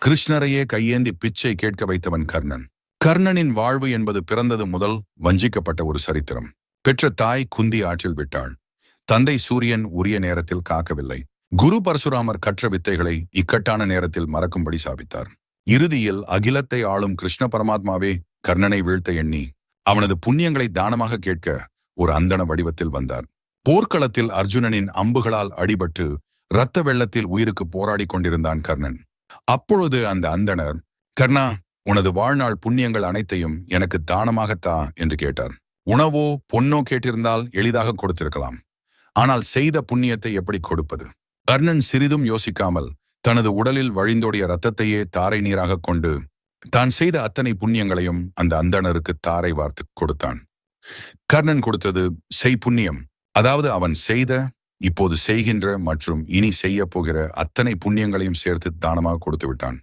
கிருஷ்ணரையே கையேந்தி பிச்சை கேட்க வைத்தவன் கர்ணன். கர்ணனின் வாழ்வு என்பது பிறந்தது முதல் வஞ்சிக்கப்பட்ட ஒரு சரித்திரம். பெற்ற தாய் குந்தி ஆற்றில் விட்டாள். தந்தை சூரியன் உரிய நேரத்தில் காக்கவில்லை. குரு பரசுராமர் கற்ற வித்தைகளை இக்கட்டான நேரத்தில் மறக்கும்படி சாபித்தார். இறுதியில் அகிலத்தை ஆளும் கிருஷ்ண பரமாத்மாவே கர்ணனை வீழ்த்த எண்ணி அவனது புண்ணியங்களை தானமாக கேட்க ஒரு அந்தண வடிவத்தில் வந்தார். போர்க்களத்தில் அர்ஜுனனின் அம்புகளால் அடிபட்டு இரத்த வெள்ளத்தில் உயிருக்கு போராடி கொண்டிருந்தான் கர்ணன். அப்பொழுது அந்த அந்தணர், கர்ணா, உனது வாழ்நாள் புண்ணியங்கள் அனைத்தையும் எனக்கு தானமாகத்தா என்று கேட்டார். உணவோ பொன்னோ கேட்டிருந்தால் எளிதாக கொடுத்திருக்கலாம். ஆனால் செய்த புண்ணியத்தை எப்படி கொடுப்பது? கர்ணன் சிறிதும் யோசிக்காமல் தனது உடலில் வழிந்தோடிய இரத்தத்தையே தாரை நீராக கொண்டு தான் செய்த அத்தனை புண்ணியங்களையும் அந்த அந்தணருக்கு தாரை வார்த்து கொடுத்தான். கர்ணன் கொடுத்தது புண்ணியம். அதாவது அவன் செய்த, இப்போது செய்கின்ற மற்றும் இனி செய்ய போகிற அத்தனை புண்ணியங்களையும் சேர்த்து தானமாக கொடுத்து விட்டான்.